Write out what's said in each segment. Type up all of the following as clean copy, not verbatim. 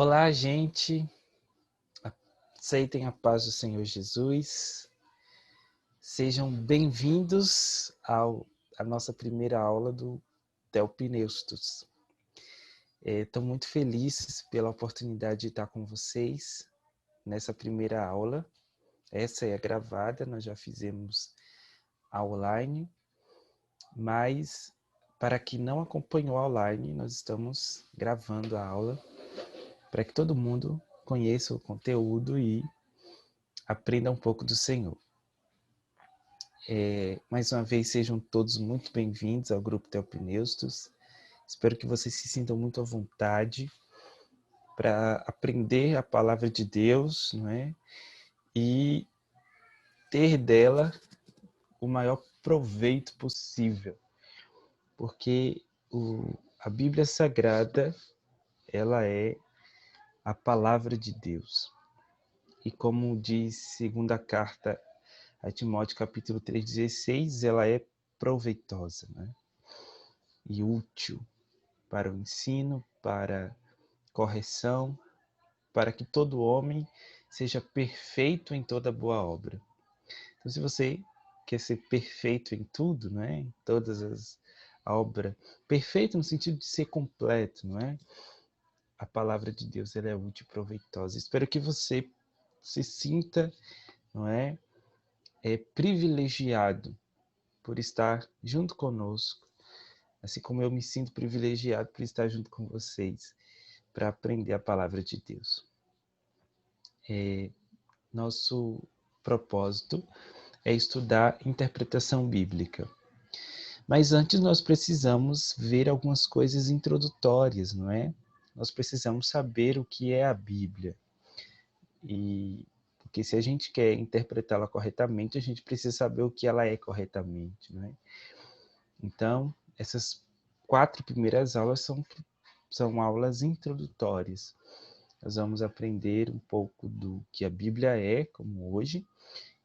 Olá, gente. Aceitem a paz do Senhor Jesus. Sejam bem-vindos à nossa primeira aula do Theopneustos. Estou muito feliz pela oportunidade de estar com vocês nessa primeira aula. Essa é a gravada, nós já fizemos a online, mas para quem não acompanhou a online, nós estamos gravando a aula para que todo mundo conheça o conteúdo e aprenda um pouco do Senhor. Mais uma vez, sejam todos muito bem-vindos ao Grupo Theopneustos. Espero que vocês se sintam muito à vontade para aprender a palavra de Deus, não é? E ter dela o maior proveito possível. Porque a Bíblia Sagrada, ela é a palavra de Deus. E como diz segunda carta a Timóteo, capítulo 3,16, ela é proveitosa, né? E útil para o ensino, para correção, para que todo homem seja perfeito em toda boa obra. Então, se você quer ser perfeito em tudo, não é? Em todas as obras, perfeito no sentido de ser completo, não é? A palavra de Deus, ela é útil e proveitosa. Espero que você se sinta, não é, privilegiado por estar junto conosco, assim como eu me sinto privilegiado por estar junto com vocês, para aprender a palavra de Deus. Nosso propósito é estudar interpretação bíblica. Mas antes nós precisamos ver algumas coisas introdutórias, não é? Nós precisamos saber o que é a Bíblia. Porque se a gente quer interpretá-la corretamente, a gente precisa saber o que ela é corretamente, não é? Então, essas 4 primeiras aulas são aulas introdutórias. Nós vamos aprender um pouco do que a Bíblia é, como hoje.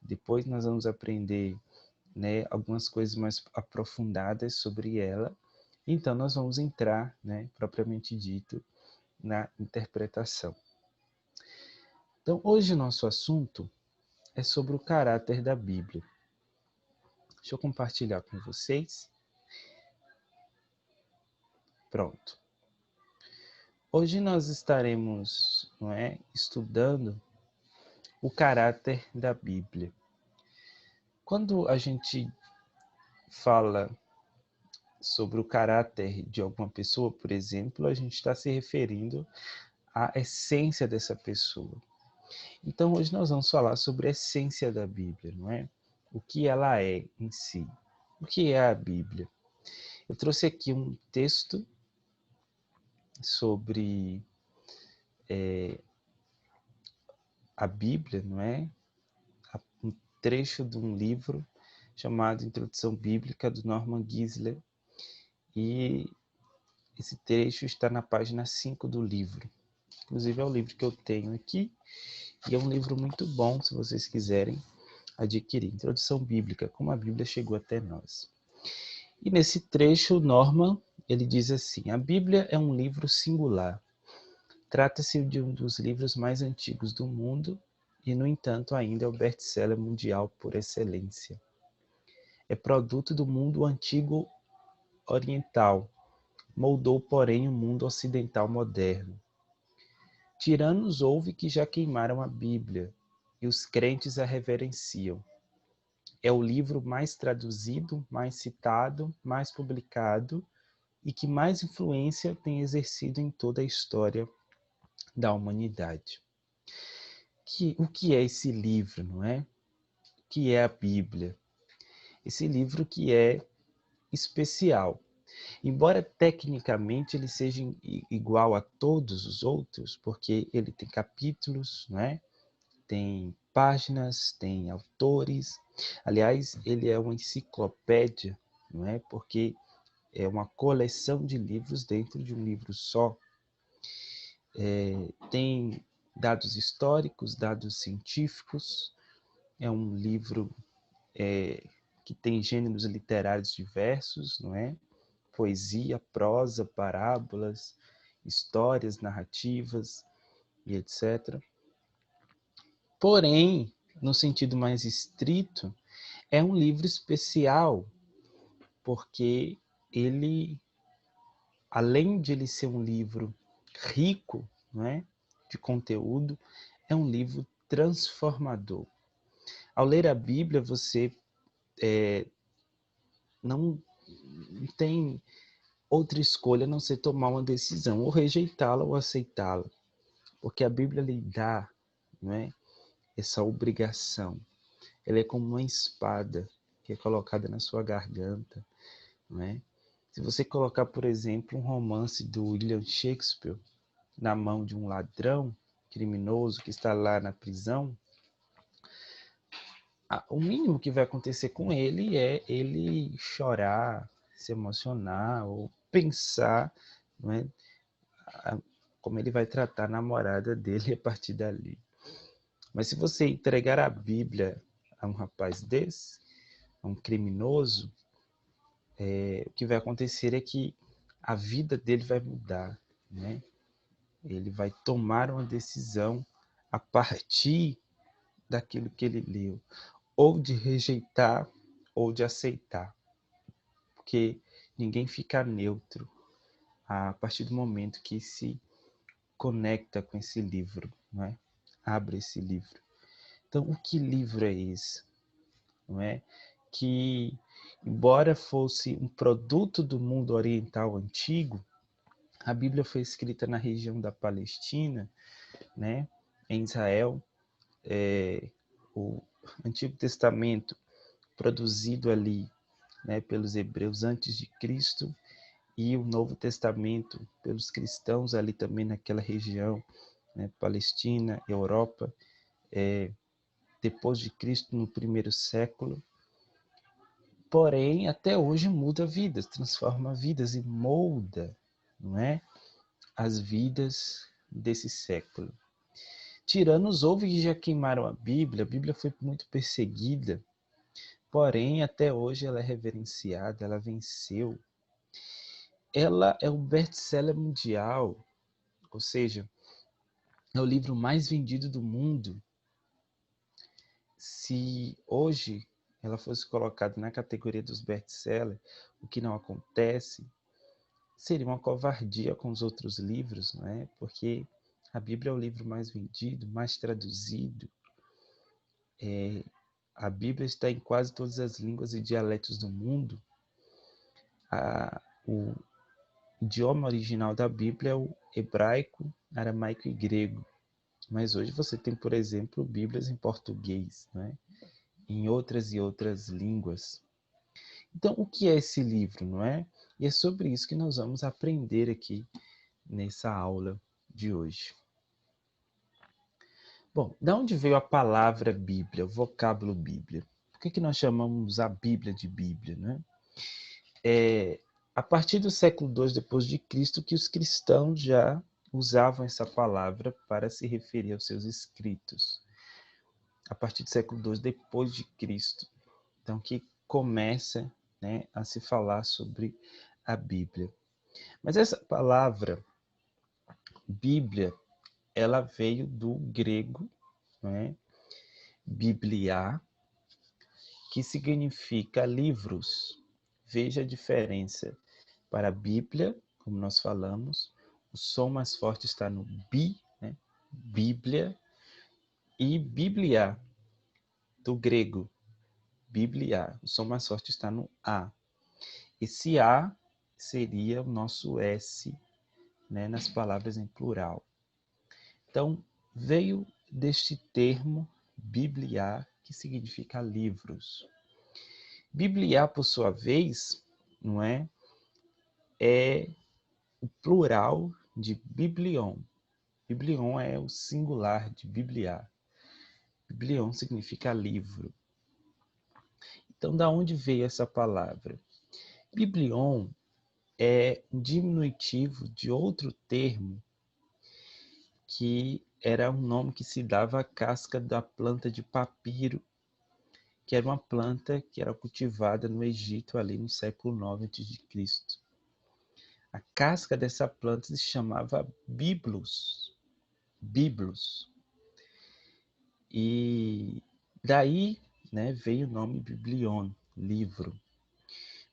Depois nós vamos aprender, né, algumas coisas mais aprofundadas sobre ela. Então nós vamos entrar, né, propriamente dito, na interpretação. Então hoje o nosso assunto é sobre o caráter da Bíblia. Deixa eu compartilhar com vocês. Pronto. Hoje nós estaremos, não é, estudando o caráter da Bíblia. Quando a gente fala sobre o caráter de alguma pessoa, por exemplo, a gente está se referindo à essência dessa pessoa. Então, hoje nós vamos falar sobre a essência da Bíblia, não é? O que ela é em si. O que é a Bíblia? Eu trouxe aqui um texto sobre a Bíblia, não é? Um trecho de um livro chamado Introdução Bíblica, do Norman Geisler, e esse trecho está na página 5 do livro. Inclusive é o livro que eu tenho aqui, e é um livro muito bom, se vocês quiserem adquirir. Introdução Bíblica, como a Bíblia chegou até nós. E nesse trecho, Norman, ele diz assim: a Bíblia é um livro singular. Trata-se de um dos livros mais antigos do mundo e, no entanto, ainda é o best-seller mundial por excelência. É produto do mundo antigo oriental, moldou, porém, o mundo ocidental moderno. Tiranos houve que já queimaram a Bíblia, e os crentes a reverenciam. É o livro mais traduzido, mais citado, mais publicado e que mais influência tem exercido em toda a história da humanidade. O que é esse livro, não é? O que é a Bíblia? Esse livro que é especial. Embora tecnicamente ele seja igual a todos os outros, porque ele tem capítulos, não é? Tem páginas, tem autores. Aliás, ele é uma enciclopédia, não é? Porque é uma coleção de livros dentro de um livro só. Tem dados históricos, dados científicos. É um livro que tem gêneros literários diversos, não é? Poesia, prosa, parábolas, histórias, narrativas. e etc. Porém, no sentido mais estrito, é um livro especial, porque ele, além de ele ser um livro rico, não é, de conteúdo, é um livro transformador. Ao ler a Bíblia, você não tem outra escolha a não ser tomar uma decisão, ou rejeitá-la ou aceitá-la, porque a Bíblia lhe dá, não é, essa obrigação. Ela é como uma espada que é colocada na sua garganta, não é? Se você colocar, por exemplo, um romance do William Shakespeare na mão de um ladrão criminoso que está lá na prisão, o mínimo que vai acontecer com ele é ele chorar, se emocionar ou pensar, não é, como ele vai tratar a namorada dele a partir dali. Mas se você entregar a Bíblia a um rapaz desse, a um criminoso, o que vai acontecer é que a vida dele vai mudar, né? Ele vai tomar uma decisão a partir daquilo que ele leu, ou de rejeitar ou de aceitar, porque ninguém fica neutro a partir do momento que se conecta com esse livro, não é? Abre esse livro. Então, o que livro é esse? Não é? Que, embora fosse um produto do mundo oriental antigo, a Bíblia foi escrita na região da Palestina, né? Em Israel, o Antigo Testamento produzido ali, né, pelos hebreus antes de Cristo, e o Novo Testamento pelos cristãos ali também naquela região, né, Palestina, Europa, depois de Cristo no primeiro século. Porém, até hoje muda vidas, transforma vidas e molda, não é, as vidas desse século. Tiranos houve que já queimaram a Bíblia foi muito perseguida, porém até hoje ela é reverenciada, ela venceu. Ela é um best-seller mundial, ou seja, é o livro mais vendido do mundo. Se hoje ela fosse colocada na categoria dos best-sellers, o que não acontece, seria uma covardia com os outros livros, não é? Porque a Bíblia é o livro mais vendido, mais traduzido. A Bíblia está em quase todas as línguas e dialetos do mundo. O idioma original da Bíblia é o hebraico, aramaico e grego. Mas hoje você tem, por exemplo, Bíblias em português, né? Em outras e outras línguas. Então, o que é esse livro, não é? E é sobre isso que nós vamos aprender aqui nessa aula de hoje. Bom, de onde veio a palavra Bíblia, o vocábulo Bíblia? Por que nós chamamos a Bíblia de Bíblia, né? A partir do século II depois de Cristo que os cristãos já usavam essa palavra para se referir aos seus escritos. A partir do século II depois de Cristo. Então, que começa, né, a se falar sobre a Bíblia. Mas essa palavra Bíblia, ela veio do grego, né, Biblia, que significa livros. Veja a diferença. Para a Bíblia, como nós falamos, o som mais forte está no bi, né? Bíblia, e Biblia, do grego, Biblia, o som mais forte está no A. Esse A seria o nosso S, né, nas palavras em plural. Então, veio deste termo Biblia, que significa livros. Biblia, por sua vez, não é o plural de biblion. Biblion é o singular de Biblia. Biblion significa livro. Então, da onde veio essa palavra? Biblion é um diminutivo de outro termo que era um nome que se dava à casca da planta de papiro, que era uma planta que era cultivada no Egito ali no século IX a.C. A casca dessa planta se chamava biblos. Biblos. E daí, né, veio o nome Biblion, livro.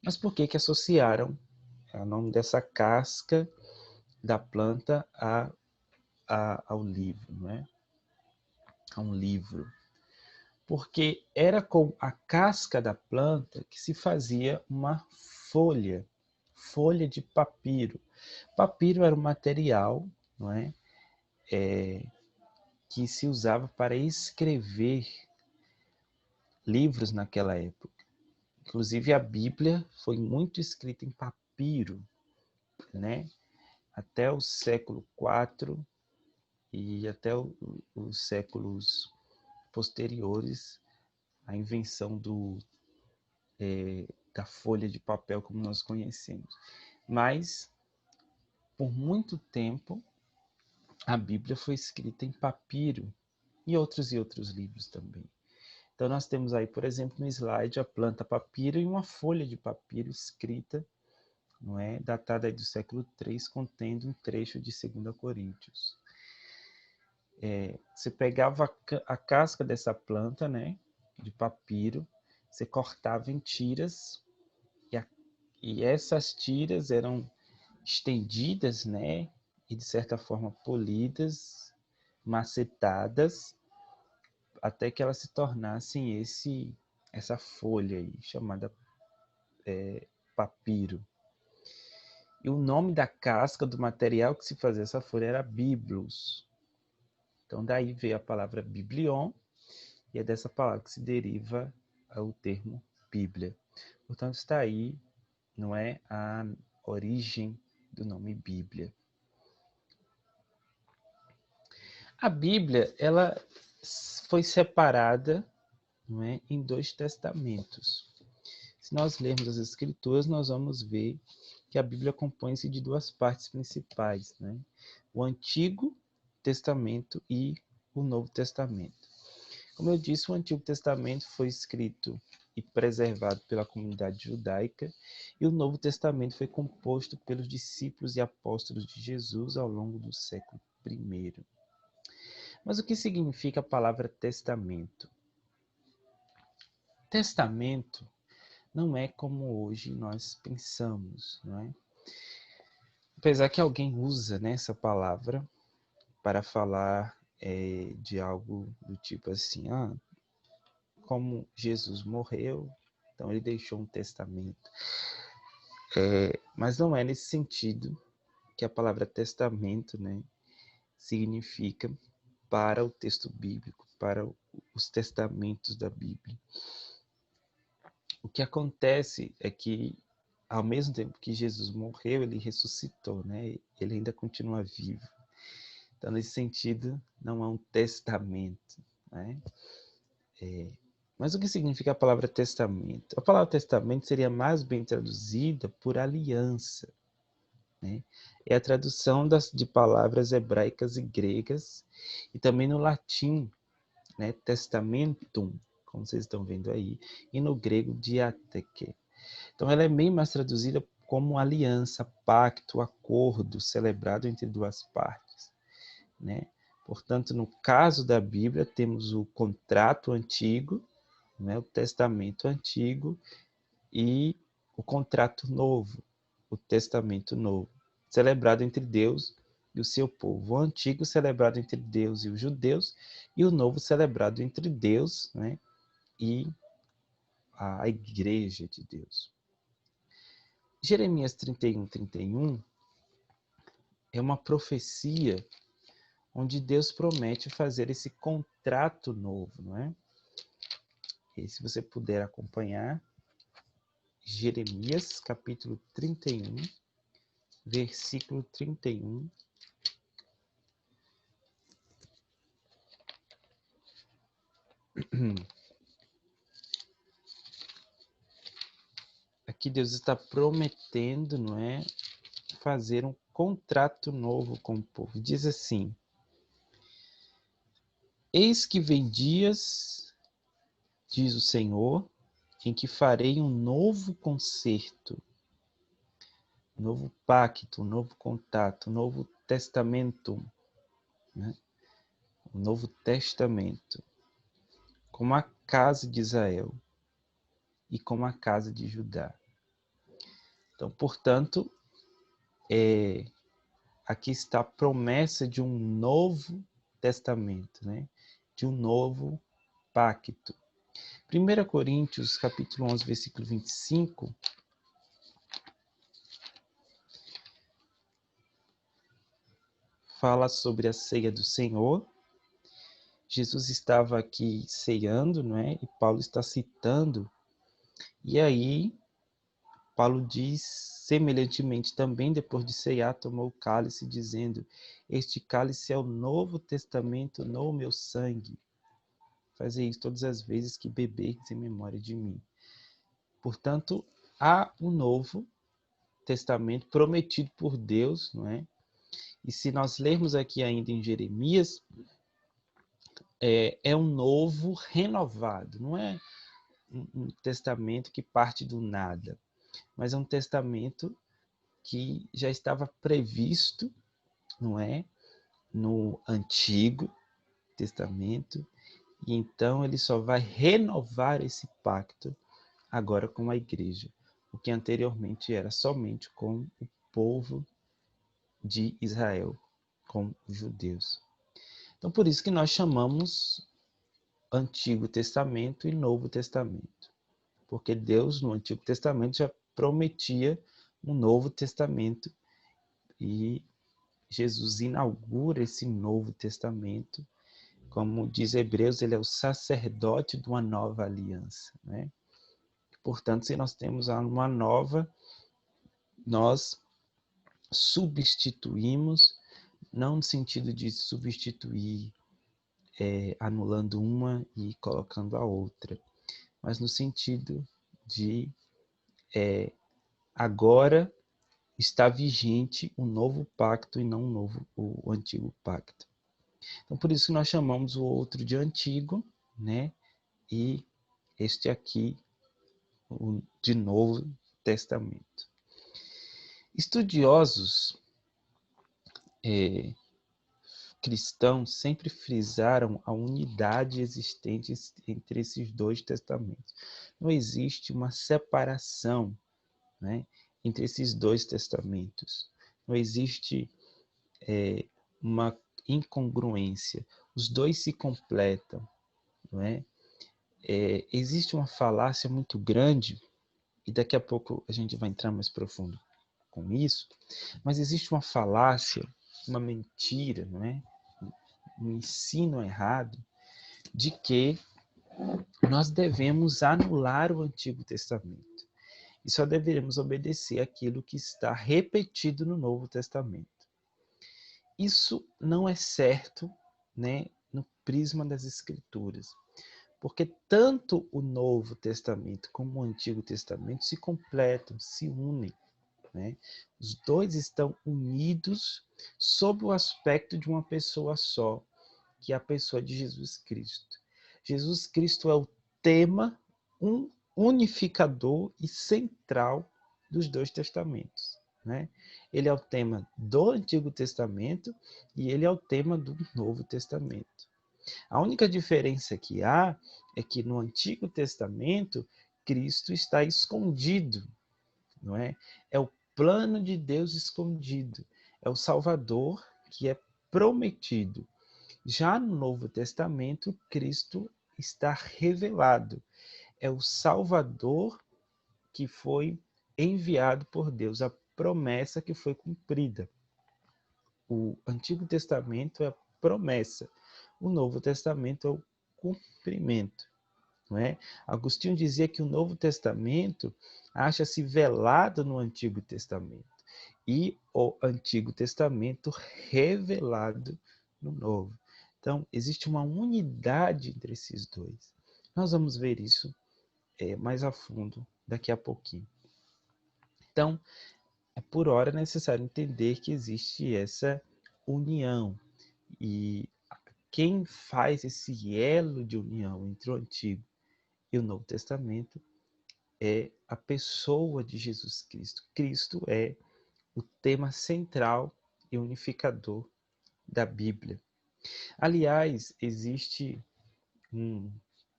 Mas por que associaram o nome dessa casca da planta ao livro, né? A um livro? Porque era com a casca da planta que se fazia uma folha de papiro. Papiro era um material, não é? Que se usava para escrever livros naquela época. Inclusive a Bíblia foi muito escrita em papiro, né? Até o século IV e até os séculos posteriores à invenção da folha de papel como nós conhecemos. Mas, por muito tempo, a Bíblia foi escrita em papiro e outros livros também. Então, nós temos aí, por exemplo, no slide, a planta papiro e uma folha de papiro escrita, não é, datada aí do século III, contendo um trecho de 2 Coríntios. Você pegava a casca dessa planta, né, de papiro, você cortava em tiras, e essas tiras eram estendidas, né, e de certa forma polidas, macetadas, até que elas se tornassem essa folha aí, chamada papiro. E o nome da casca, do material que se fazia essa folha, era biblos. Então daí veio a palavra biblion, e é dessa palavra que se deriva o termo Bíblia. Portanto, está aí, não é, a origem do nome Bíblia. A Bíblia, ela foi separada, não é, em 2 testamentos. Se nós lermos as Escrituras, nós vamos ver que a Bíblia compõe-se de 2 partes principais, né? O Antigo Testamento e o Novo Testamento. Como eu disse, o Antigo Testamento foi escrito e preservado pela comunidade judaica, e o Novo Testamento foi composto pelos discípulos e apóstolos de Jesus ao longo do século I. Mas o que significa a palavra testamento? Testamento não é como hoje nós pensamos, não é? Apesar que alguém usa, né, essa palavra para falar de algo do tipo assim, como Jesus morreu, então ele deixou um testamento. Mas não é nesse sentido que a palavra testamento, né, significa para o texto bíblico, para os testamentos da Bíblia. O que acontece é que, ao mesmo tempo que Jesus morreu, ele ressuscitou, né? Ele ainda continua vivo. Então, nesse sentido, não é um testamento, né? Mas o que significa a palavra testamento? A palavra testamento seria mais bem traduzida por aliança, né? É a tradução de palavras hebraicas e gregas, e também no latim, né? Testamentum, como vocês estão vendo aí, e no grego diatheke. Então ela é bem mais traduzida como aliança, pacto, acordo celebrado entre 2 partes, né? Portanto, no caso da Bíblia, temos o contrato antigo, né? O testamento antigo, e o contrato novo, o testamento novo, celebrado entre Deus e o seu povo. O antigo celebrado entre Deus e os judeus, e o novo celebrado entre Deus, né, e a igreja de Deus. Jeremias 31:31 é uma profecia onde Deus promete fazer esse contrato novo, não é? E se você puder acompanhar, Jeremias capítulo 31, versículo 31. Aqui Deus está prometendo, não é, fazer um contrato novo com o povo. Diz assim: eis que vem dias, diz o Senhor, em que farei um novo concerto, um novo pacto, um novo contato, um novo testamento, né? o Novo Testamento, como a casa de Israel e como a casa de Judá. Então, portanto, aqui está a promessa de um novo testamento, né? De um novo pacto. 1 Coríntios, capítulo 11, versículo 25, fala sobre a ceia do Senhor. Jesus estava aqui ceando, não é? E Paulo está citando. E aí, Paulo diz, semelhantemente também, depois de ceiar, tomou o cálice, dizendo: este cálice é o novo testamento no meu sangue. Fazer isso todas as vezes que beberdes em memória de mim. Portanto, há um novo testamento prometido por Deus, não é? E se nós lermos aqui ainda em Jeremias, é um novo renovado, não é um testamento que parte do nada, mas é um testamento que já estava previsto, não é? No Antigo Testamento, e então ele só vai renovar esse pacto agora com a igreja, o que anteriormente era somente com o povo de Israel, com os judeus. Então, por isso que nós chamamos Antigo Testamento e Novo Testamento, porque Deus, no Antigo Testamento, já prometia um Novo Testamento e Jesus inaugura esse Novo Testamento. Como diz Hebreus, ele é o sacerdote de uma nova aliança, né? Portanto, se nós temos uma nova, nós substituímos, não no sentido de substituir anulando uma e colocando a outra, mas no sentido de agora está vigente o novo pacto e não o antigo pacto. Então, por isso que nós chamamos o outro de antigo, né? E este aqui, o de Novo Testamento. Estudiosos cristãos sempre frisaram a unidade existente entre esses dois testamentos. Não existe uma separação, né, entre esses dois testamentos. Não existe uma incongruência. Os dois se completam, não é? Existe uma falácia muito grande, e daqui a pouco a gente vai entrar mais profundo com isso, mas existe uma falácia, uma mentira, não é? Um ensino errado de que nós devemos anular o Antigo Testamento e só deveremos obedecer aquilo que está repetido no Novo Testamento. Isso não é certo, né, no prisma das Escrituras, porque tanto o Novo Testamento como o Antigo Testamento se completam, se unem, né? Os dois estão unidos sob o aspecto de uma pessoa só, que é a pessoa de Jesus Cristo. Jesus Cristo é o tema unificador e central dos dois testamentos, né? Ele é o tema do Antigo Testamento e ele é o tema do Novo Testamento. A única diferença que há é que no Antigo Testamento Cristo está escondido, não é? É o plano de Deus escondido, é o Salvador que é prometido. Já no Novo Testamento, Cristo está revelado. É o Salvador que foi enviado por Deus, a promessa que foi cumprida. O Antigo Testamento é a promessa, o Novo Testamento é o cumprimento. Não é? Agostinho dizia que o Novo Testamento acha-se velado no Antigo Testamento e o Antigo Testamento revelado no Novo. Então, existe uma unidade entre esses dois. Nós vamos ver isso mais a fundo daqui a pouquinho. Então, por hora é necessário entender que existe essa união. E quem faz esse elo de união entre o Antigo e o Novo Testamento é a pessoa de Jesus Cristo. Cristo é o tema central e unificador da Bíblia. Aliás, existe um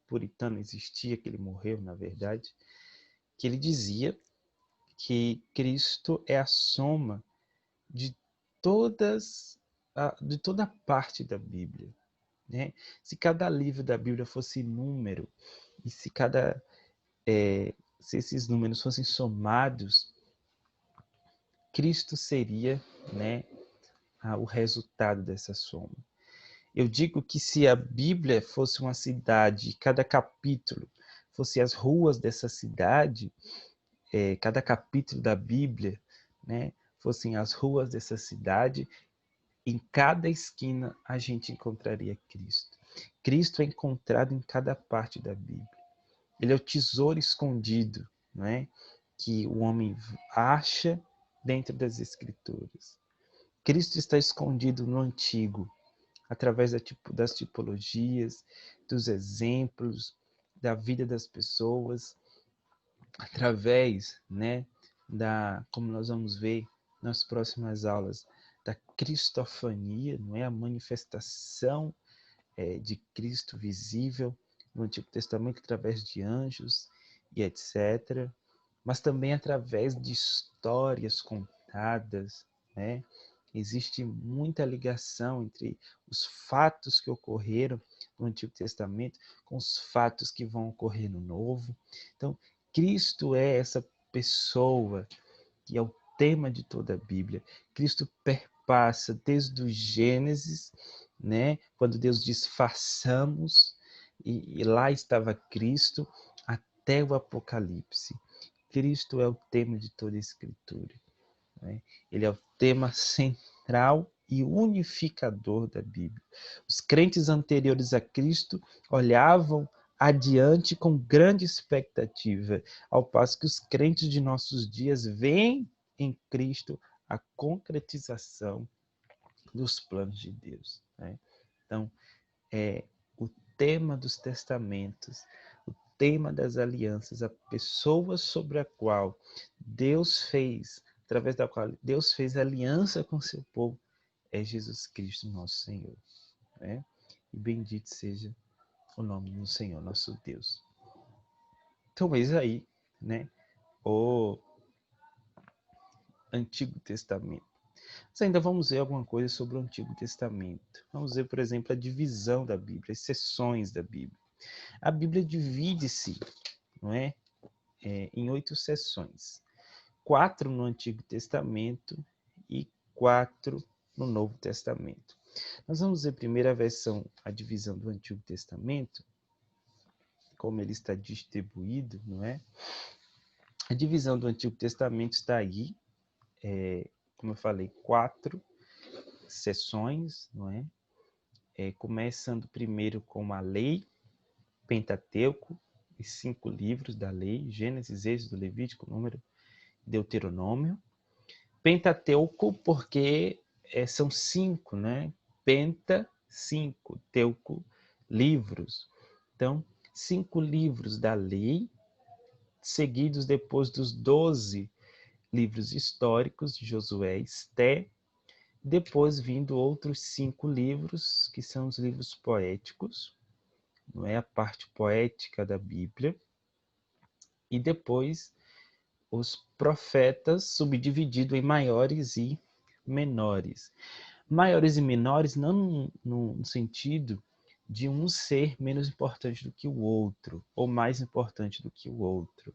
puritano, existia, que ele morreu, na verdade, que ele dizia que Cristo é a soma de de toda a parte da Bíblia, né? Se cada livro da Bíblia fosse número, e se esses números fossem somados, Cristo seria, né, o resultado dessa soma. Eu digo que se a Bíblia fosse uma cidade, cada capítulo fosse as ruas dessa cidade, cada capítulo da Bíblia, né, fossem as ruas dessa cidade, em cada esquina a gente encontraria Cristo. Cristo é encontrado em cada parte da Bíblia. Ele é o tesouro escondido, né, que o homem acha dentro das Escrituras. Cristo está escondido no Antigo, através das tipologias, dos exemplos, da vida das pessoas, através, né, como nós vamos ver nas próximas aulas, da cristofania, não é, a manifestação de Cristo visível no Antigo Testamento através de anjos e etc. Mas também através de histórias contadas, né? Existe muita ligação entre os fatos que ocorreram no Antigo Testamento com os fatos que vão ocorrer no Novo. Então, Cristo é essa pessoa que é o tema de toda a Bíblia. Cristo perpassa desde o Gênesis, né, quando Deus diz façamos, e lá estava Cristo, até o Apocalipse. Cristo é o tema de toda a Escritura, né? Ele é o tema central e unificador da Bíblia. Os crentes anteriores a Cristo olhavam adiante com grande expectativa, ao passo que os crentes de nossos dias veem em Cristo a concretização dos planos de Deus, né? Então, o tema dos testamentos, o tema das alianças, a pessoa sobre a qual Deus fez, através da qual Deus fez aliança com seu povo, é Jesus Cristo, nosso Senhor, né? E bendito seja o nome do Senhor, nosso Deus. Então, eis aí, né, o Antigo Testamento. Mas ainda vamos ver alguma coisa sobre o Antigo Testamento. Vamos ver, por exemplo, a divisão da Bíblia, as seções da Bíblia. A Bíblia divide-se, não é, em 8 seções. 4 no Antigo Testamento e 4 no Novo Testamento. Nós vamos ver primeiro a versão, a divisão do Antigo Testamento, como ele está distribuído, não é? A divisão do Antigo Testamento está aí, como eu falei, 4 seções, não é? Começando primeiro com a lei, Pentateuco, os 5 livros da lei, Gênesis, Êxodo, Levítico, Número, Deuteronômio. Pentateuco porque são 5, né? Penta, 5, teuco, livros. Então, 5 livros da lei, seguidos depois dos 12 livros históricos de Josué e Esté, depois vindo outros 5 livros, que são os livros poéticos, não é a parte poética da Bíblia, e depois os profetas, subdividido em maiores e menores. Maiores e menores não no sentido de um ser menos importante do que o outro, ou mais importante do que o outro,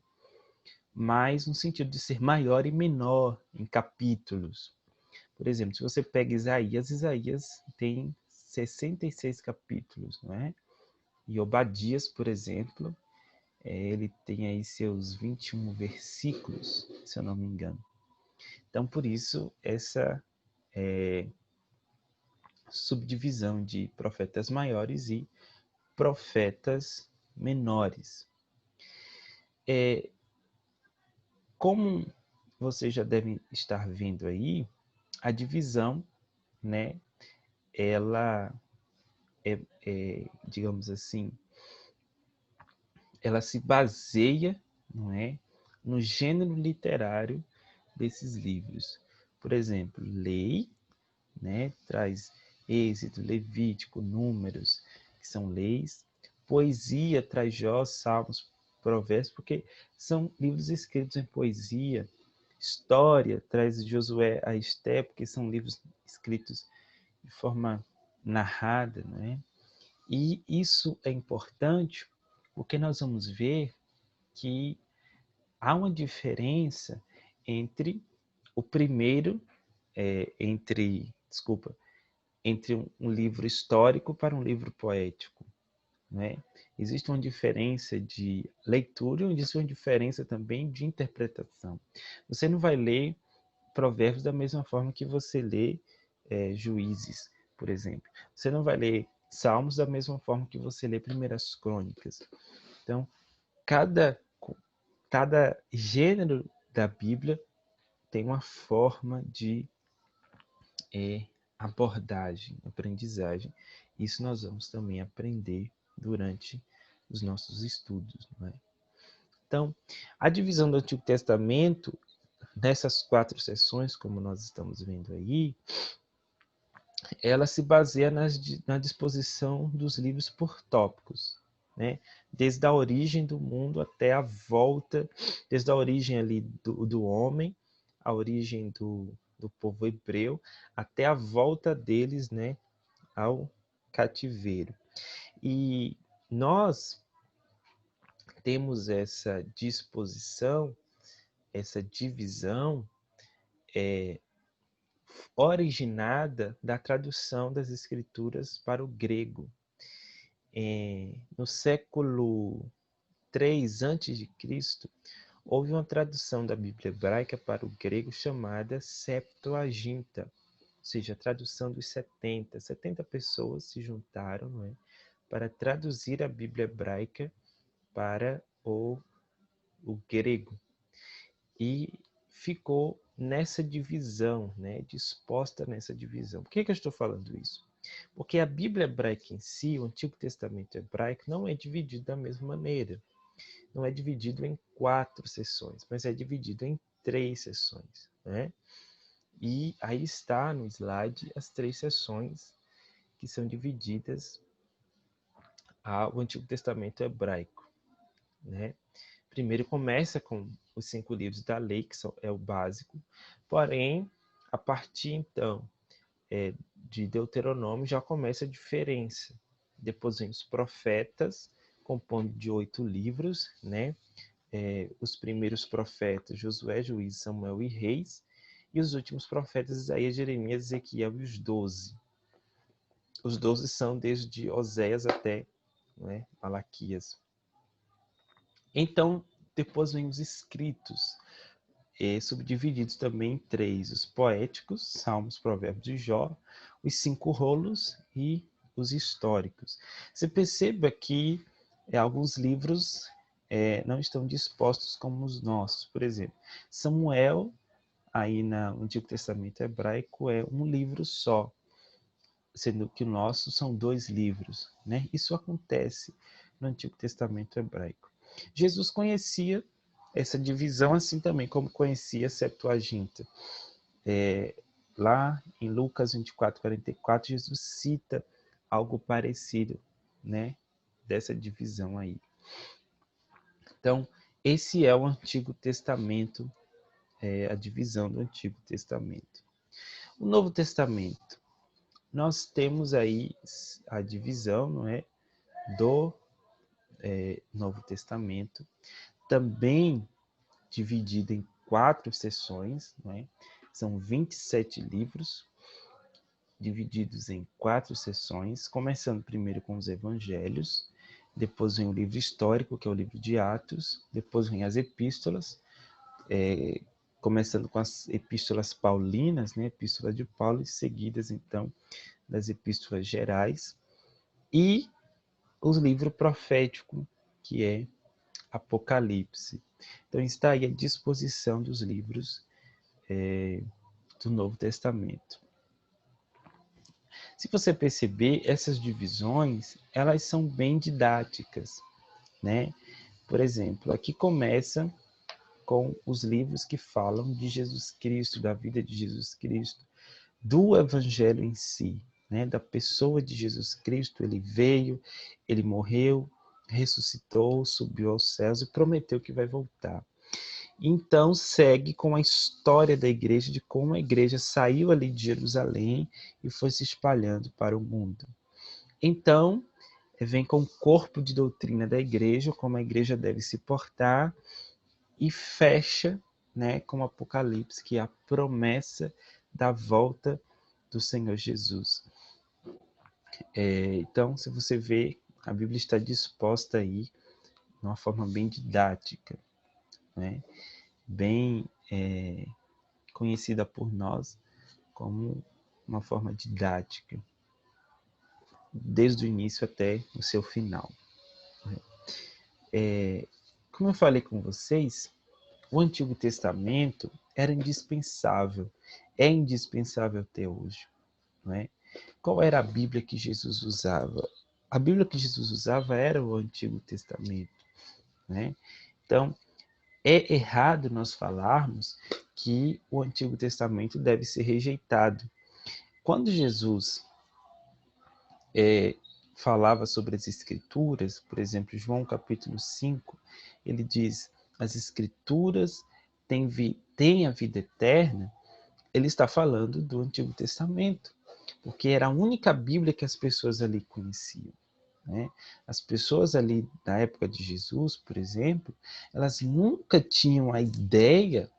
mas no sentido de ser maior e menor em capítulos. Por exemplo, se você pega Isaías tem 66 capítulos, não é? E Obadias, por exemplo, ele tem aí seus 21 versículos, se eu não me engano. Então, por isso, essa subdivisão de profetas maiores e profetas menores. Como vocês já devem estar vendo aí, a divisão, né, ela digamos assim, ela se baseia, não é, no gênero literário desses livros. Por exemplo, lei, né, traz Êxodo, Levítico, Números, que são leis. Poesia traz Jó, Salmos, Provérbios, porque são livros escritos em poesia. História traz Josué a Esté, porque são livros escritos de forma narrada, não é? E isso é importante porque nós vamos ver que há uma diferença entre o primeiro, entre um livro histórico para um livro poético, né? Existe uma diferença de leitura e existe uma diferença também de interpretação. Você não vai ler Provérbios da mesma forma que você lê Juízes, por exemplo. Você não vai ler Salmos da mesma forma que você lê Primeiras Crônicas. Então, cada gênero da Bíblia tem uma forma de abordagem, aprendizagem. Isso nós vamos também aprender durante os nossos estudos, não é? Então, a divisão do Antigo Testamento, nessas 4 seções, como nós estamos vendo aí, ela se baseia na disposição dos livros por tópicos, né? Desde a origem do mundo até a volta, desde a origem ali do homem, a origem do povo hebreu, até a volta deles, né, ao cativeiro. E nós temos essa disposição, essa divisão originada da tradução das escrituras para o grego. No século III a.C., houve uma tradução da Bíblia hebraica para o grego chamada Septuaginta, ou seja, a tradução dos 70. 70 pessoas se juntaram, não é, para traduzir a Bíblia hebraica para o grego. E ficou nessa divisão, né, disposta nessa divisão. Por que eu estou falando isso? Porque a Bíblia hebraica em si, o Antigo Testamento hebraico, não é dividido da mesma maneira. Não é dividido em 4 seções, mas é dividido em 3 seções, né? E aí está no slide as 3 seções que são divididas ao Antigo Testamento hebraico, né? Primeiro começa com os 5 livros da lei, que é o básico, porém, a partir então de Deuteronômio já começa a diferença. Depois vem os profetas, compondo de 8 livros, né? Os primeiros profetas, Josué, Juízes, Samuel e Reis, e os últimos profetas, Isaías, Jeremias, Ezequiel e os 12. Os 12 são desde Oséias até, né, Malaquias. Então, depois vem os escritos, subdivididos também em 3, os poéticos, Salmos, Provérbios e Jó, os 5 rolos e os históricos. Você perceba que alguns livros não estão dispostos como os nossos. Por exemplo, Samuel, aí no Antigo Testamento hebraico, é um livro só, sendo que o nosso são 2 livros, né? Isso acontece no Antigo Testamento hebraico. Jesus conhecia essa divisão assim também como conhecia a Septuaginta. Lá em Lucas 24:44, Jesus cita algo parecido, né, dessa divisão aí. Então, esse é o Antigo Testamento, a divisão do Antigo Testamento. O Novo Testamento, nós temos aí a divisão, não é, do Novo Testamento, também dividido em 4 seções, não é? São 27 livros, divididos em 4 seções, começando primeiro com os evangelhos, depois vem o livro histórico, que é o livro de Atos, depois vem as epístolas, começando com as epístolas paulinas, né, epístola de Paulo, e seguidas então das epístolas gerais, e o livro profético, que é Apocalipse. Então está aí a disposição dos livros do Novo Testamento. Se você perceber, essas divisões, elas são bem didáticas, né? Por exemplo, aqui começa com os livros que falam de Jesus Cristo, da vida de Jesus Cristo, do Evangelho em si, né, da pessoa de Jesus Cristo. Ele veio, ele morreu, ressuscitou, subiu aos céus e prometeu que vai voltar. Então segue com a história da igreja, de como a igreja saiu ali de Jerusalém e foi se espalhando para o mundo. Então vem com o corpo de doutrina da igreja, como a igreja deve se portar, e fecha, né, com o Apocalipse, que é a promessa da volta do Senhor Jesus. Então, se você vê, a Bíblia está disposta aí de uma forma bem didática, né, bem conhecida por nós como uma forma didática, desde o início até o seu final. Como eu falei com vocês, o Antigo Testamento era indispensável, é indispensável até hoje, não é? Qual era a Bíblia que Jesus usava? A Bíblia que Jesus usava era o Antigo Testamento, né? Então, é errado nós falarmos que o Antigo Testamento deve ser rejeitado. Quando Jesus falava sobre as Escrituras, por exemplo, João capítulo 5, ele diz, as Escrituras têm a vida eterna. Ele está falando do Antigo Testamento, porque era a única Bíblia que as pessoas ali conheciam, né? As pessoas ali da época de Jesus, por exemplo, elas nunca tinham a ideia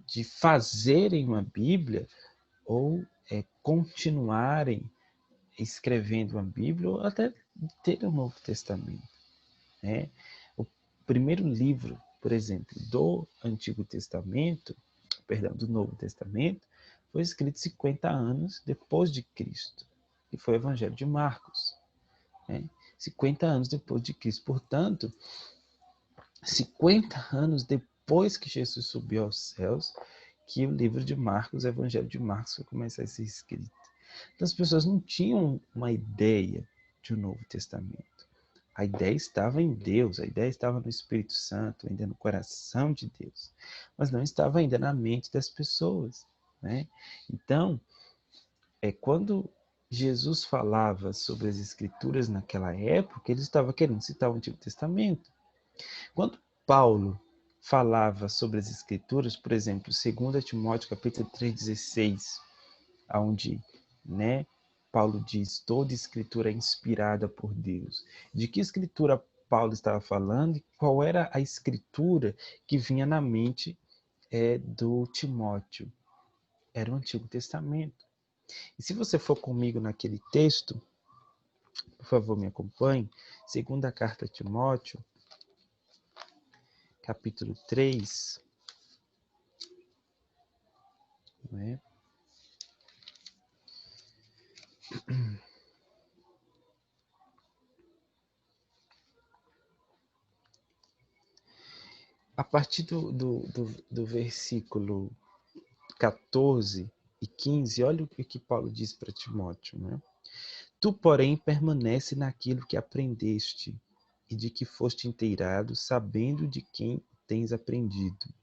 de fazerem uma Bíblia ou continuarem escrevendo uma Bíblia ou até ter um Novo Testamento, né? O primeiro livro, por exemplo, do Antigo Testamento, do Novo Testamento, foi escrito 50 anos depois de Cristo, e foi o Evangelho de Marcos, né? 50 anos depois de Cristo. Portanto, 50 anos depois que Jesus subiu aos céus, que o livro de Marcos, o Evangelho de Marcos, foi começar a ser escrito. Então, as pessoas não tinham uma ideia de um Novo Testamento. A ideia estava em Deus, a ideia estava no Espírito Santo, ainda no coração de Deus, mas não estava ainda na mente das pessoas, né? Então, quando Jesus falava sobre as Escrituras naquela época, ele estava querendo citar o Antigo Testamento. Quando Paulo falava sobre as Escrituras, por exemplo, 2 Timóteo capítulo 3,16, onde, né, Paulo diz, toda Escritura é inspirada por Deus. De que Escritura Paulo estava falando e qual era a Escritura que vinha na mente do Timóteo? Era o Antigo Testamento. E se você for comigo naquele texto, por favor, me acompanhe, segunda carta a Timóteo, capítulo 3, né? A partir do versículo 14 e 15, olha o que Paulo diz para Timóteo, né? Tu, porém, permanece naquilo que aprendeste e de que foste inteirado, sabendo de quem tens aprendido,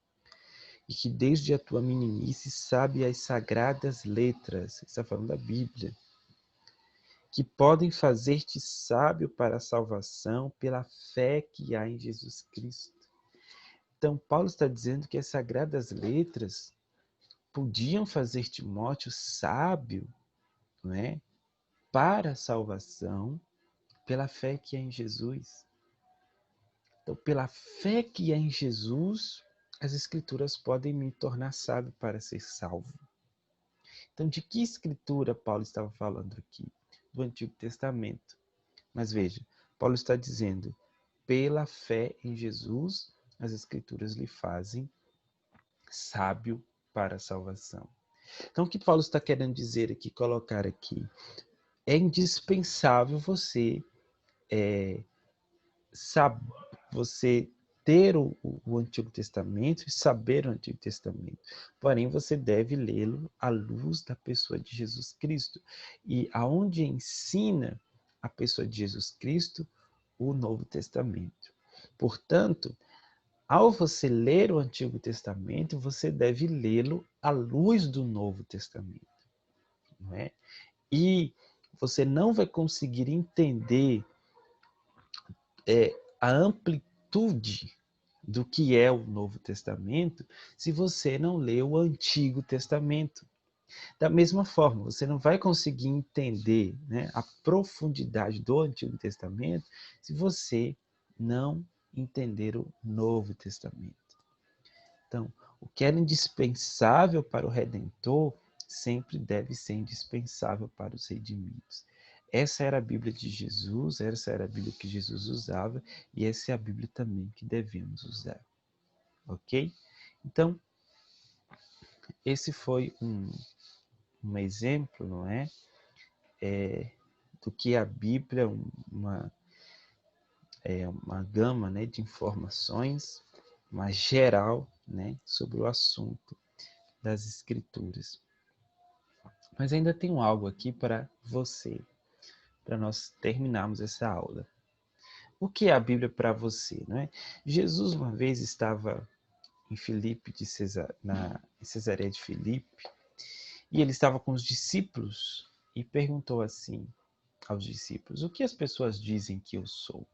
e que desde a tua meninice sabe as sagradas letras, está falando da Bíblia, que podem fazer-te sábio para a salvação pela fé que há em Jesus Cristo. Então, Paulo está dizendo que as sagradas letras podiam fazer Timóteo sábio, não é? Para a salvação pela fé que é em Jesus. Então, pela fé que é em Jesus, as Escrituras podem me tornar sábio para ser salvo. Então, de que Escritura Paulo estava falando aqui? Do Antigo Testamento. Mas veja, Paulo está dizendo, pela fé em Jesus, as Escrituras lhe fazem sábio para a salvação. Então, o que Paulo está querendo dizer aqui, colocar aqui? É indispensável você você ter o Antigo Testamento e saber o Antigo Testamento. Porém, você deve lê-lo à luz da pessoa de Jesus Cristo. E aonde ensina a pessoa de Jesus Cristo, o Novo Testamento. Portanto, ao você ler o Antigo Testamento, você deve lê-lo à luz do Novo Testamento, não é? E você não vai conseguir entender a amplitude do que é o Novo Testamento se você não lê o Antigo Testamento. Da mesma forma, você não vai conseguir entender, né, a profundidade do Antigo Testamento se você não entender o Novo Testamento. Então, o que era indispensável para o Redentor sempre deve ser indispensável para os redimidos. Essa era a Bíblia de Jesus, essa era a Bíblia que Jesus usava, e essa é a Bíblia também que devemos usar. Ok? Então, esse foi um exemplo, não é? Do que a Bíblia, uma gama, né, de informações, mais geral, né, sobre o assunto das Escrituras. Mas ainda tenho algo aqui para você, para nós terminarmos essa aula. O que é a Bíblia para você? Não é? Jesus uma vez estava em Cesareia de Filipe, e ele estava com os discípulos e perguntou assim aos discípulos: o que as pessoas dizem que eu sou?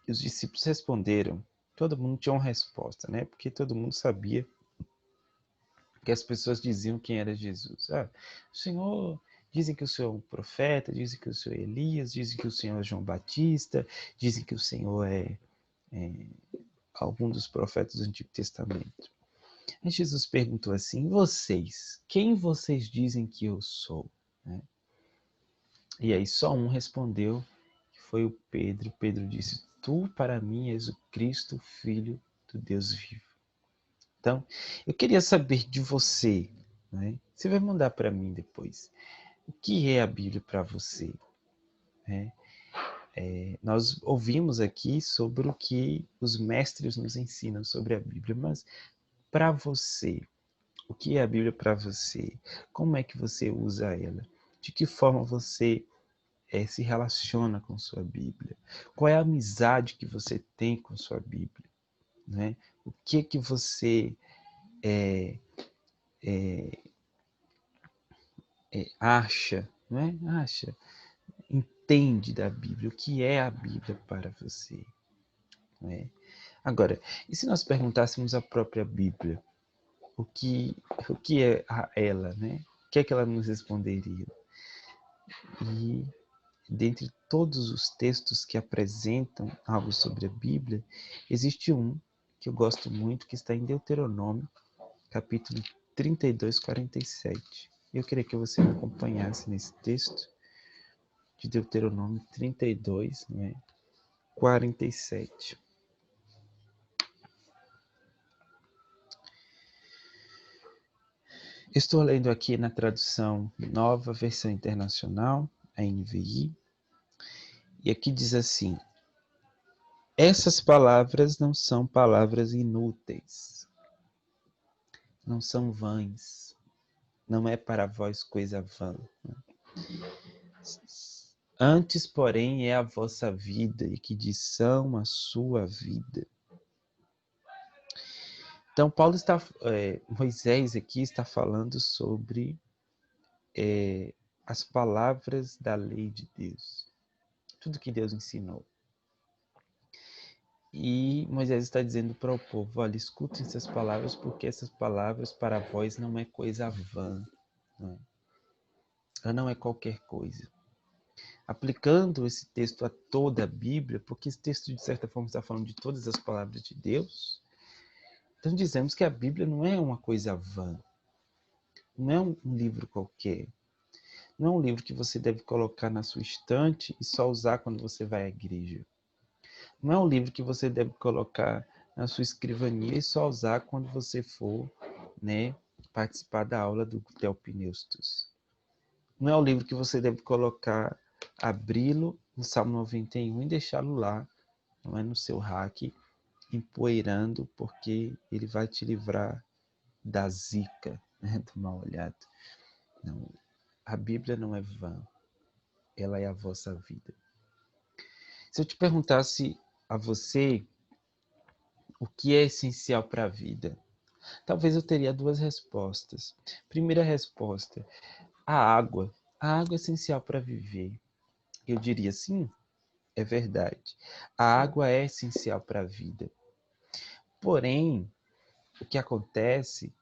E os discípulos responderam, todo mundo tinha uma resposta, né? Porque todo mundo sabia que as pessoas diziam quem era Jesus. O Senhor, dizem que o Senhor é um profeta, dizem que o Senhor é Elias, dizem que o Senhor é João Batista, dizem que o Senhor é algum dos profetas do Antigo Testamento. Aí Jesus perguntou assim, vocês, quem vocês dizem que eu sou? Né? E aí só um respondeu, que foi o Pedro. Pedro disse, tu para mim és o Cristo, Filho do Deus vivo. Então, eu queria saber de você, né? Você vai mandar para mim depois. O que é a Bíblia para você? Nós ouvimos aqui sobre o que os mestres nos ensinam sobre a Bíblia, mas para você, o que é a Bíblia para você? Como é que você usa ela? De que forma você se relaciona com sua Bíblia? Qual é a amizade que você tem com sua Bíblia? Né? O que você acha, não é? Entende da Bíblia? O que é a Bíblia para você? Né? Agora, e se nós perguntássemos à própria Bíblia o que é ela, né? O que é que ela nos responderia? E dentre todos os textos que apresentam algo sobre a Bíblia, existe um que eu gosto muito, que está em Deuteronômio, capítulo 32, 47. Eu queria que você me acompanhasse nesse texto de Deuteronômio 32, né, 47. Estou lendo aqui na tradução Nova Versão Internacional, a NVI, e aqui diz assim, essas palavras não são palavras inúteis, não são vãs, não é para vós coisa vã. Antes, porém, é a vossa vida, e que são a sua vida. Então, Moisés aqui está falando sobre as palavras da lei de Deus. Tudo que Deus ensinou. E Moisés está dizendo para o povo, olha, escutem essas palavras, porque essas palavras para vós não é coisa vã. Né? Ela não é qualquer coisa. Aplicando esse texto a toda a Bíblia, porque esse texto, de certa forma, está falando de todas as palavras de Deus, então dizemos que a Bíblia não é uma coisa vã. Não é um livro qualquer. Não é um livro que você deve colocar na sua estante e só usar quando você vai à igreja. Não é um livro que você deve colocar na sua escrivania e só usar quando você for, né, participar da aula do Theopneustos. Não é um livro que você deve colocar, abri-lo no Salmo 91 e deixá-lo lá, não é no seu rack, empoeirando, porque ele vai te livrar da zica, né, do mal olhado. Não, a Bíblia não é vã, ela é a vossa vida. Se eu te perguntasse a você o que é essencial para a vida, talvez eu teria duas respostas. Primeira resposta, a água. A água é essencial para viver. Eu diria sim, é verdade. A água é essencial para a vida. Porém, o que acontece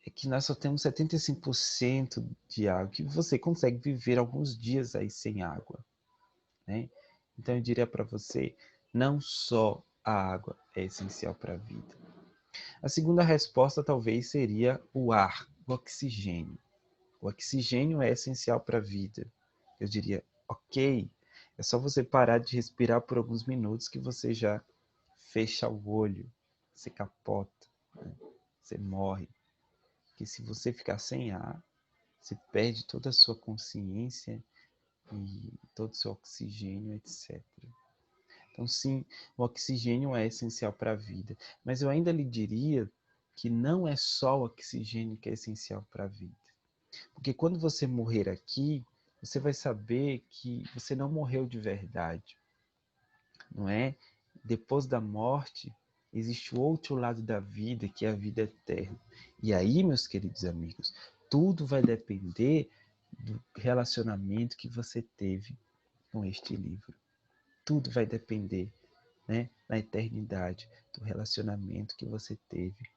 é que nós só temos 75% de água, que você consegue viver alguns dias aí sem água, né? Então eu diria para você, não só a água é essencial para a vida. A segunda resposta talvez seria o ar, o oxigênio. O oxigênio é essencial para a vida. Eu diria, ok, é só você parar de respirar por alguns minutos que você já fecha o olho, você capota, né? Você morre. Porque se você ficar sem ar, você perde toda a sua consciência e todo o seu oxigênio, etc. Então, sim, o oxigênio é essencial para a vida. Mas eu ainda lhe diria que não é só o oxigênio que é essencial para a vida. Porque quando você morrer aqui, você vai saber que você não morreu de verdade, não é? Depois da morte, existe o outro lado da vida, que é a vida eterna. E aí, meus queridos amigos, tudo vai depender do relacionamento que você teve com este livro. Tudo vai depender, né, na eternidade, do relacionamento que você teve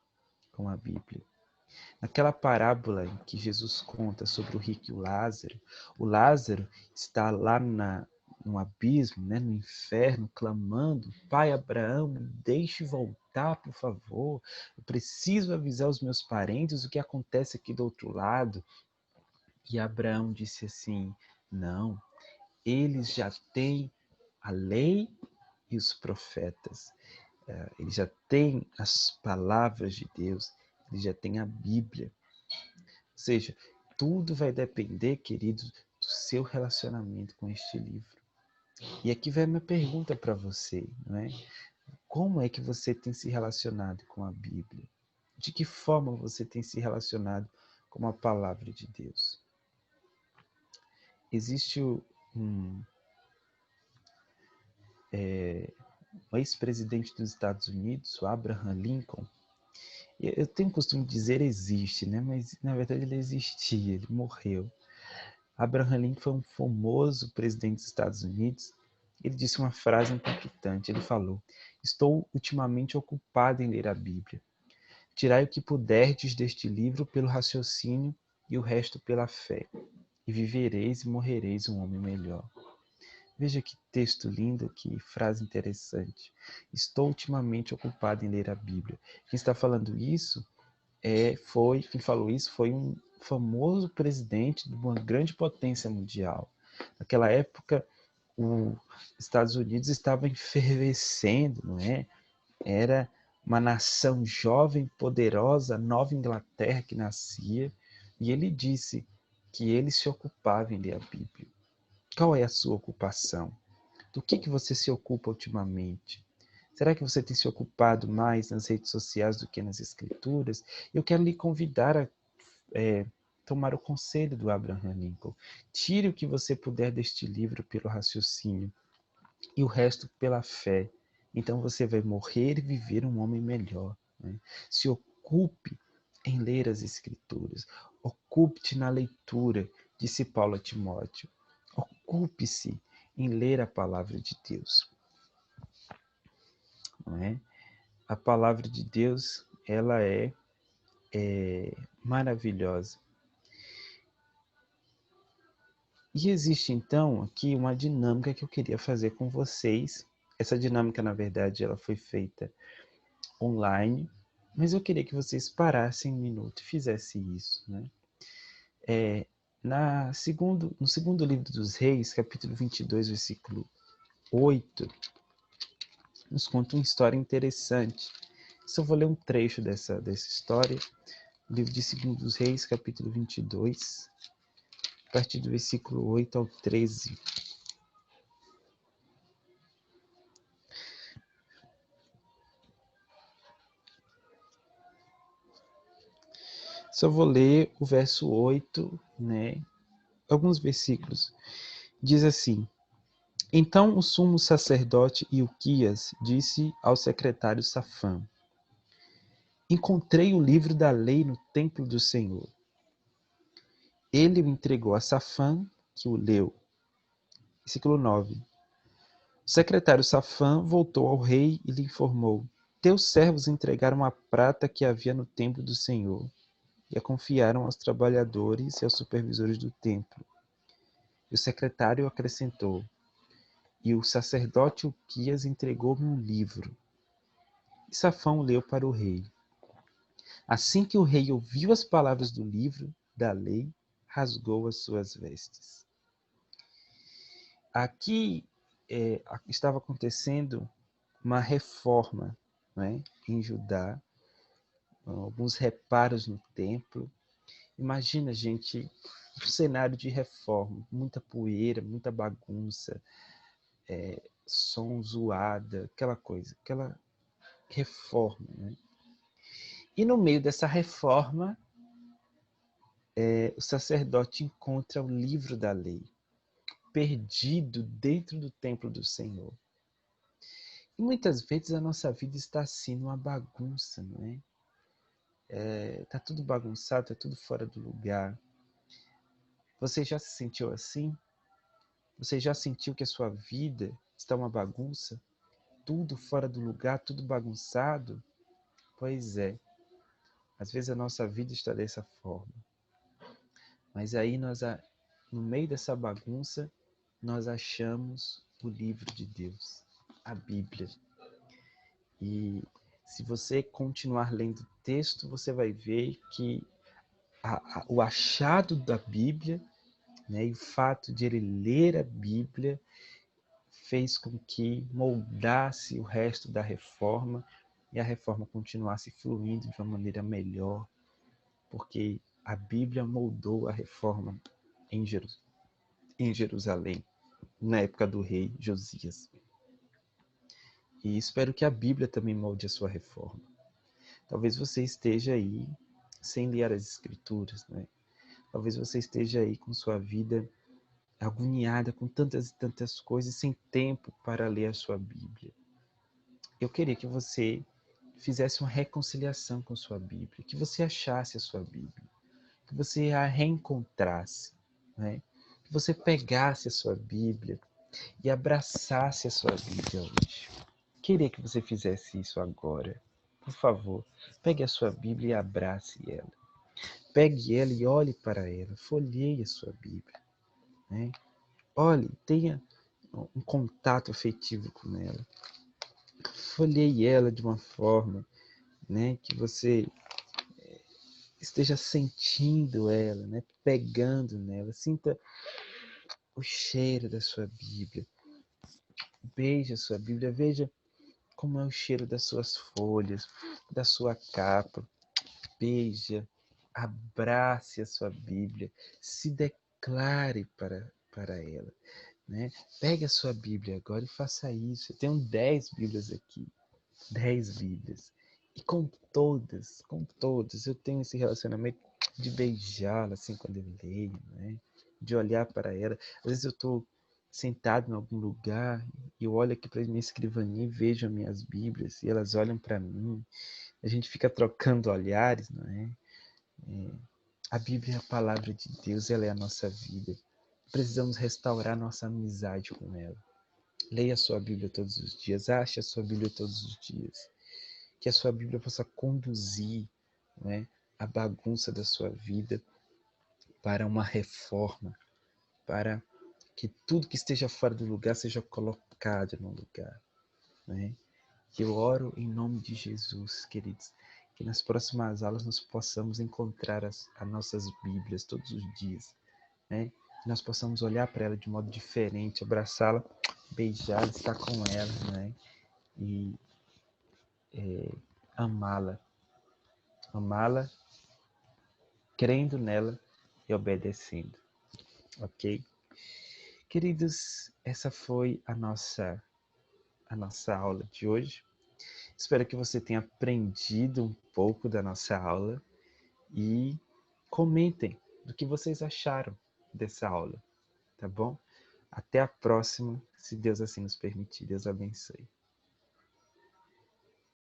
com a Bíblia. Naquela parábola em que Jesus conta sobre o rico e o Lázaro está lá no abismo, né, no inferno, clamando: Pai Abraão, me deixe voltar, por favor. Eu preciso avisar os meus parentes o que acontece aqui do outro lado. E Abraão disse assim: não, eles já têm a lei e os profetas. Eles já têm as palavras de Deus, eles já têm a Bíblia. Ou seja, tudo vai depender, queridos, do seu relacionamento com este livro. E aqui vai a minha pergunta para você, não é? Como é que você tem se relacionado com a Bíblia? De que forma você tem se relacionado com a palavra de Deus? Existe um ex-presidente dos Estados Unidos, o Abraham Lincoln. Eu tenho o costume de dizer existe, né? Mas na verdade ele existia, ele morreu. Abraham Lincoln foi um famoso presidente dos Estados Unidos. Ele disse uma frase impactante. Ele falou: estou ultimamente ocupado em ler a Bíblia. Tirai o que puderdes deste livro pelo raciocínio e o resto pela fé, e vivereis e morrereis um homem melhor. Veja que texto lindo, que frase interessante. Estou ultimamente ocupado em ler a Bíblia. Quem está falando isso quem falou isso foi um famoso presidente de uma grande potência mundial. Naquela época, os Estados Unidos estava efervescendo, não é? Era uma nação jovem, poderosa, Nova Inglaterra que nascia, e ele disse que ele se ocupava em ler a Bíblia. Qual é a sua ocupação? Do que você se ocupa ultimamente? Será que você tem se ocupado mais nas redes sociais do que nas escrituras? Eu quero lhe convidar a tomar o conselho do Abraham Lincoln. Tire o que você puder deste livro pelo raciocínio e o resto pela fé. Então você vai morrer e viver um homem melhor, né? Se ocupe em ler as escrituras. Ocupe-te na leitura, disse Paulo a Timóteo. Ocupe-se em ler a palavra de Deus. Não é? A palavra de Deus, ela é maravilhosa. E existe então aqui uma dinâmica que eu queria fazer com vocês. Essa dinâmica, na verdade, ela foi feita online, mas eu queria que vocês parassem um minuto e fizessem isso, né? No segundo livro dos Reis, capítulo 22, versículo 8, nos conta uma história interessante. Só vou ler um trecho dessa história. Livro de 2 dos Reis, capítulo 22, a partir do versículo 8 ao 13. Só vou ler o verso 8, né? Alguns versículos. Diz assim: Então o sumo sacerdote Ilquias disse ao secretário Safã: Encontrei o livro da lei no templo do Senhor. Ele o entregou a Safã que o leu. Versículo 9. O secretário Safã voltou ao rei e lhe informou: Teus servos entregaram a prata que havia no templo do Senhor e a confiaram aos trabalhadores e aos supervisores do templo. E o secretário acrescentou: E o sacerdote Uquias entregou-me um livro. E Safã leu para o rei. Assim que o rei ouviu as palavras do livro da lei, rasgou as suas vestes. Aqui estava acontecendo uma reforma, né, em Judá, alguns reparos no templo. Imagina, gente, um cenário de reforma, muita poeira, muita bagunça, som zoada, aquela coisa, aquela reforma. Né? E no meio dessa reforma, o sacerdote encontra o livro da lei, perdido dentro do templo do Senhor. E muitas vezes a nossa vida está assim, numa bagunça, não é? Tá tudo bagunçado, tá tudo fora do lugar. Você já se sentiu assim? Você já sentiu que a sua vida está uma bagunça? Tudo fora do lugar, tudo bagunçado? Pois é. Às vezes a nossa vida está dessa forma. Mas aí no meio dessa bagunça, nós achamos o livro de Deus, a Bíblia. E se você continuar lendo o texto, você vai ver que o achado da Bíblia, né, e o fato de ele ler a Bíblia fez com que moldasse o resto da reforma e a reforma continuasse fluindo de uma maneira melhor, porque a Bíblia moldou a reforma em Jerusalém, na época do rei Josias. E espero que a Bíblia também molde a sua reforma. Talvez você esteja aí sem ler as Escrituras, né? Talvez você esteja aí com sua vida agoniada com tantas e tantas coisas, sem tempo para ler a sua Bíblia. Eu queria que você fizesse uma reconciliação com sua Bíblia, que você achasse a sua Bíblia, que você a reencontrasse, né? Que você pegasse a sua Bíblia e abraçasse a sua Bíblia hoje. Queria que você fizesse isso agora. Por favor, pegue a sua Bíblia e abrace ela. Pegue ela e olhe para ela. Folheie a sua Bíblia. Né? Olhe, tenha um contato afetivo com ela. Folheie ela de uma forma, né, que você esteja sentindo ela, né, pegando nela. Sinta o cheiro da sua Bíblia. Beije a sua Bíblia. Veja como é o cheiro das suas folhas, da sua capa. Beija, abrace a sua Bíblia, se declare para ela. Né? Pegue a sua Bíblia agora e faça isso. Eu tenho 10 Bíblias aqui, 10 Bíblias. E com todas, eu tenho esse relacionamento de beijá-la assim quando eu leio, né? De olhar para ela. Às vezes eu estou sentado em algum lugar e eu olho aqui para minha escrivaninha e vejo as minhas Bíblias e elas olham para mim. A gente fica trocando olhares, não é? A Bíblia é a palavra de Deus, ela é a nossa vida. Precisamos restaurar nossa amizade com ela. Leia a sua Bíblia todos os dias, ache a sua Bíblia todos os dias. Que a sua Bíblia possa conduzir, né, a bagunça da sua vida para uma reforma, para que tudo que esteja fora do lugar seja colocado no lugar. Né? Que eu oro em nome de Jesus, queridos, que nas próximas aulas nós possamos encontrar as nossas Bíblias todos os dias, né? Que nós possamos olhar para ela de modo diferente, abraçá-la, beijá-la, estar com ela, né? E amá-la, crendo nela e obedecendo, ok? Queridos, essa foi a nossa aula de hoje. Espero que você tenha aprendido um pouco da nossa aula e comentem do que vocês acharam dessa aula, tá bom? Até a próxima, se Deus assim nos permitir. Deus abençoe.